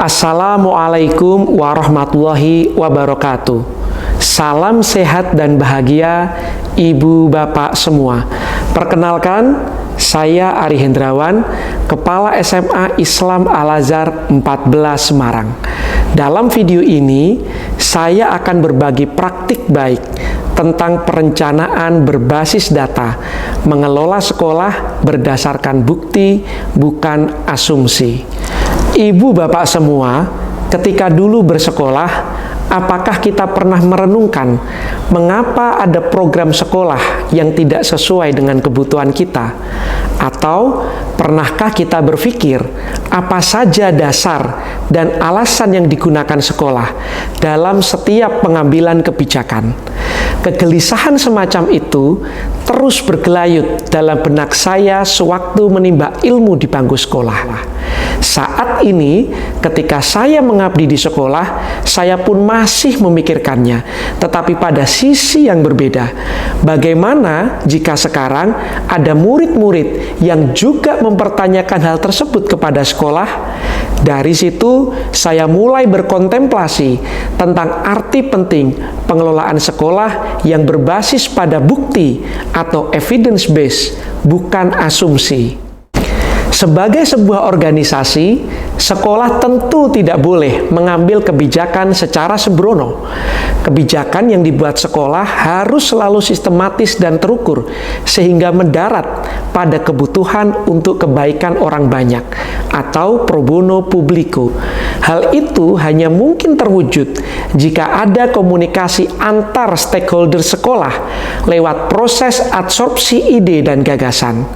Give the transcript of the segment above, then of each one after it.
Assalamualaikum warahmatullahi wabarakatuh. Salam sehat dan bahagia ibu bapak semua. Perkenalkan, saya Ari Hendrawan, Kepala SMA Islam Al-Azhar 14 Semarang. Dalam video ini, saya akan berbagi praktik baik tentang perencanaan berbasis data, mengelola sekolah berdasarkan bukti, bukan asumsi. Ibu bapak semua, ketika dulu bersekolah, apakah kita pernah merenungkan mengapa ada program sekolah yang tidak sesuai dengan kebutuhan kita? Atau pernahkah kita berpikir apa saja dasar dan alasan yang digunakan sekolah dalam setiap pengambilan kebijakan? Kegelisahan semacam itu terus bergelayut dalam benak saya sewaktu menimba ilmu di bangku sekolah. Saat ini, ketika saya mengabdi di sekolah, saya pun masih memikirkannya, tetapi pada sisi yang berbeda. Bagaimana jika sekarang ada murid-murid yang juga mempertanyakan hal tersebut kepada sekolah? Dari situ, saya mulai berkontemplasi tentang arti penting pengelolaan sekolah yang berbasis pada bukti atau evidence based, bukan asumsi. Sebagai sebuah organisasi, sekolah tentu tidak boleh mengambil kebijakan secara sembrono. Kebijakan yang dibuat sekolah harus selalu sistematis dan terukur, sehingga mendarat pada kebutuhan untuk kebaikan orang banyak, atau pro bono publico. Hal itu hanya mungkin terwujud jika ada komunikasi antar stakeholder sekolah lewat proses absorpsi ide dan gagasan.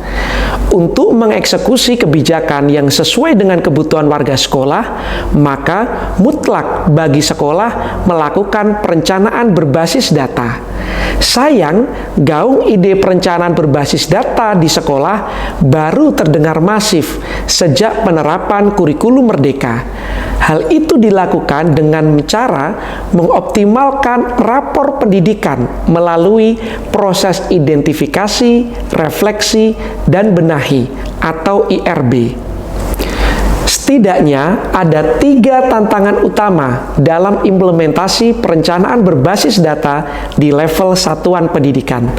Untuk mengeksekusi kebijakan yang sesuai dengan kebutuhan warga sekolah, maka mutlak bagi sekolah melakukan perencanaan berbasis data. Sayang, gaung ide perencanaan berbasis data di sekolah baru terdengar masif sejak penerapan kurikulum merdeka. Hal itu dilakukan dengan cara mengoptimalkan rapor pendidikan melalui proses identifikasi, refleksi, dan benahi atau IRB. Setidaknya ada 3 tantangan utama dalam implementasi perencanaan berbasis data di level satuan pendidikan.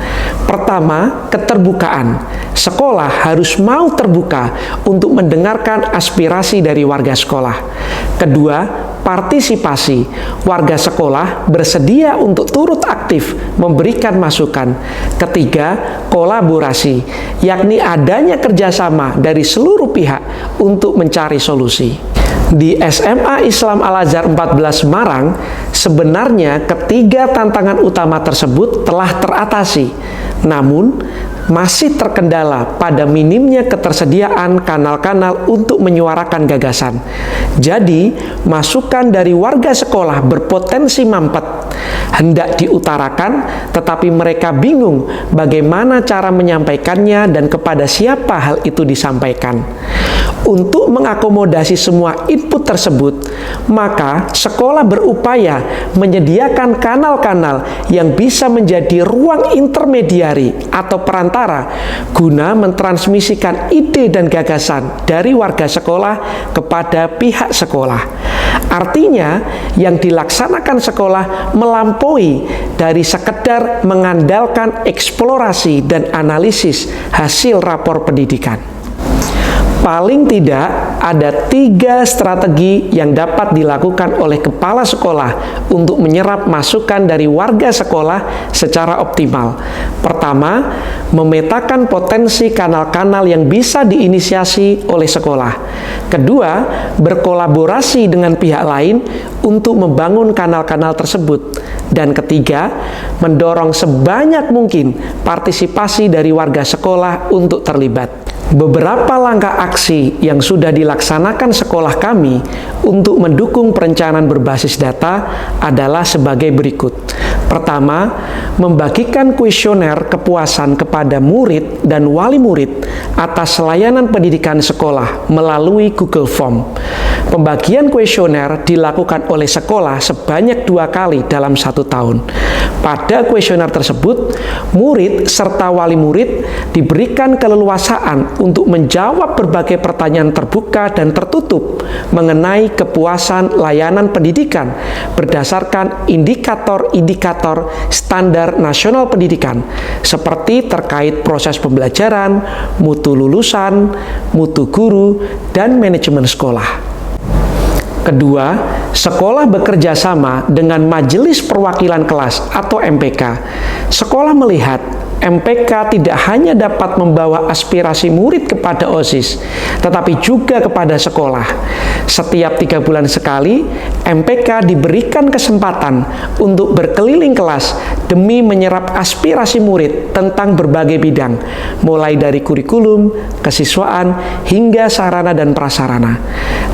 Pertama, keterbukaan. Sekolah harus mau terbuka untuk mendengarkan aspirasi dari warga sekolah. Kedua, partisipasi. Warga sekolah bersedia untuk turut aktif memberikan masukan. Ketiga, kolaborasi, yakni adanya kerjasama dari seluruh pihak untuk mencari solusi. Di SMA Islam Al-Azhar 14 Semarang, sebenarnya ketiga tantangan utama tersebut telah teratasi. Namun, masih terkendala pada minimnya ketersediaan kanal-kanal untuk menyuarakan gagasan. Jadi, masukan dari warga sekolah berpotensi mampet, hendak diutarakan, tetapi mereka bingung bagaimana cara menyampaikannya dan kepada siapa hal itu disampaikan. Untuk mengakomodasi semua input tersebut, maka sekolah berupaya menyediakan kanal-kanal yang bisa menjadi ruang intermediari atau perantara guna mentransmisikan ide dan gagasan dari warga sekolah kepada pihak sekolah. Artinya, yang dilaksanakan sekolah melampaui dari sekedar mengandalkan eksplorasi dan analisis hasil rapor pendidikan. Paling tidak ada 3 strategi yang dapat dilakukan oleh kepala sekolah untuk menyerap masukan dari warga sekolah secara optimal. Pertama, memetakan potensi kanal-kanal yang bisa diinisiasi oleh sekolah. Kedua, berkolaborasi dengan pihak lain untuk membangun kanal-kanal tersebut. Dan ketiga, mendorong sebanyak mungkin partisipasi dari warga sekolah untuk terlibat. Beberapa langkah aksi yang sudah dilaksanakan sekolah kami untuk mendukung perencanaan berbasis data adalah sebagai berikut. Pertama, membagikan kuesioner kepuasan kepada murid dan wali murid atas layanan pendidikan sekolah melalui Google Form. Pembagian kuesioner dilakukan oleh sekolah sebanyak 2 kali dalam 1 tahun. Pada kuesioner tersebut, murid serta wali murid diberikan keleluasaan untuk menjawab berbagai pertanyaan terbuka dan tertutup mengenai kepuasan layanan pendidikan berdasarkan indikator-indikator standar nasional pendidikan, seperti terkait proses pembelajaran, mutu lulusan, mutu guru, dan manajemen sekolah. Kedua, sekolah bekerja sama dengan Majelis Perwakilan Kelas atau MPK. Sekolah melihat MPK tidak hanya dapat membawa aspirasi murid kepada OSIS, tetapi juga kepada sekolah. Setiap 3 bulan sekali, MPK diberikan kesempatan untuk berkeliling kelas demi menyerap aspirasi murid tentang berbagai bidang, mulai dari kurikulum, kesiswaan, hingga sarana dan prasarana.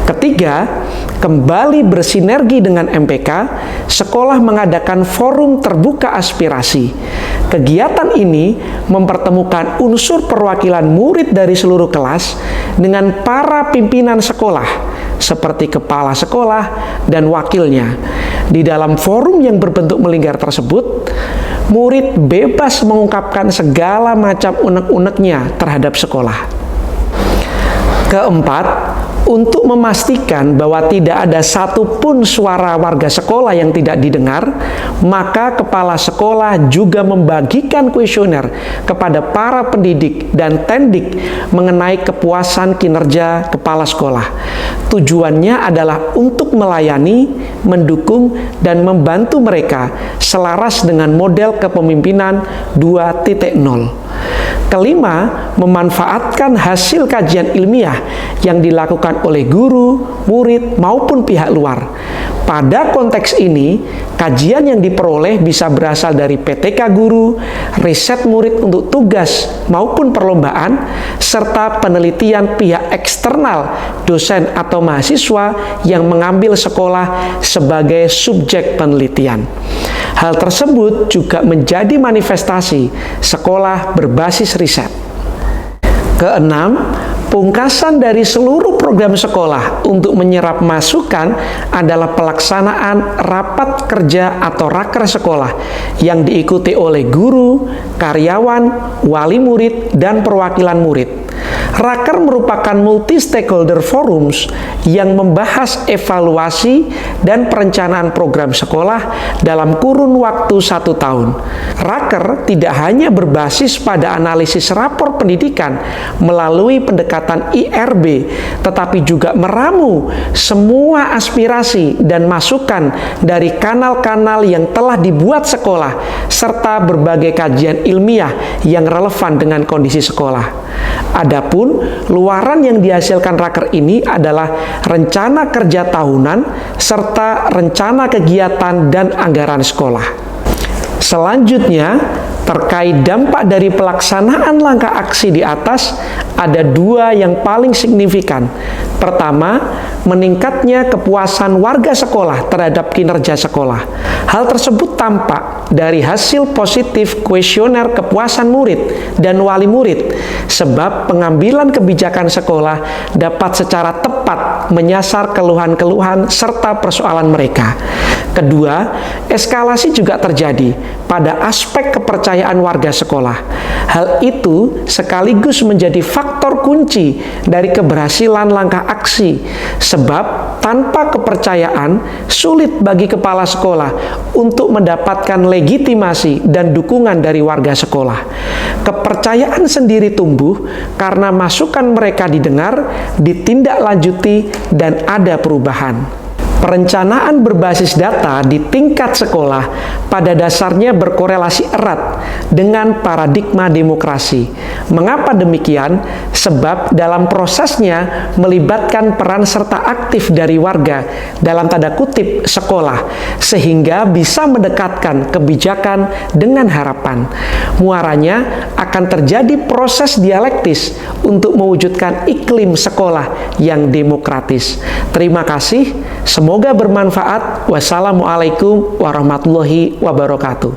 Ketiga, kembali bersinergi dengan MPK, sekolah mengadakan forum terbuka aspirasi. Kegiatan ini mempertemukan unsur perwakilan murid dari seluruh kelas dengan para pimpinan sekolah, seperti kepala sekolah dan wakilnya. Di dalam forum yang berbentuk melingkar tersebut, murid bebas mengungkapkan segala macam unek-uneknya terhadap sekolah. Keempat, untuk memastikan bahwa tidak ada satupun suara warga sekolah yang tidak didengar, maka kepala sekolah juga membagikan kuesioner kepada para pendidik dan tendik mengenai kepuasan kinerja kepala sekolah. Tujuannya adalah untuk melayani, mendukung, dan membantu mereka selaras dengan model kepemimpinan 2.0. Kelima, memanfaatkan hasil kajian ilmiah yang dilakukan oleh guru, murid, maupun pihak luar. Pada konteks ini, kajian yang diperoleh bisa berasal dari PTK guru, riset murid untuk tugas maupun perlombaan, serta penelitian pihak eksternal, dosen atau mahasiswa yang mengambil sekolah sebagai subjek penelitian. Hal tersebut juga menjadi manifestasi sekolah berbasis riset. Keenam, pungkasan dari seluruh program sekolah untuk menyerap masukan adalah pelaksanaan rapat kerja atau raker sekolah yang diikuti oleh guru, karyawan, wali murid, dan perwakilan murid. Raker merupakan multi-stakeholder forums yang membahas evaluasi dan perencanaan program sekolah dalam kurun waktu 1 tahun. Raker tidak hanya berbasis pada analisis rapor pendidikan melalui pendekatan IRB, tetapi juga meramu semua aspirasi dan masukan dari kanal-kanal yang telah dibuat sekolah, serta berbagai kajian ilmiah yang relevan dengan kondisi sekolah. Adapun luaran yang dihasilkan raker ini adalah rencana kerja tahunan serta rencana kegiatan dan anggaran sekolah. Selanjutnya, terkait dampak dari pelaksanaan langkah aksi di atas, ada 2 yang paling signifikan. Pertama, meningkatnya kepuasan warga sekolah terhadap kinerja sekolah. Hal tersebut tampak dari hasil positif kuesioner kepuasan murid dan wali murid, sebab pengambilan kebijakan sekolah dapat secara tepat menyasar keluhan-keluhan serta persoalan mereka. Kedua, eskalasi juga terjadi pada aspek kepercayaan warga sekolah. Hal itu sekaligus menjadi faktor kunci dari keberhasilan langkah aksi, sebab tanpa kepercayaan sulit bagi kepala sekolah untuk mendapatkan legitimasi dan dukungan dari warga sekolah. Kepercayaan sendiri tumbuh karena masukan mereka didengar, ditindaklanjuti, dan ada perubahan. Perencanaan berbasis data di tingkat sekolah pada dasarnya berkorelasi erat dengan paradigma demokrasi. Mengapa demikian? Sebab dalam prosesnya melibatkan peran serta aktif dari warga, dalam tanda kutip sekolah, sehingga bisa mendekatkan kebijakan dengan harapan. Muaranya akan terjadi proses dialektis untuk mewujudkan iklim sekolah yang demokratis. Terima kasih. Semoga bermanfaat. Wassalamualaikum warahmatullahi wabarakatuh.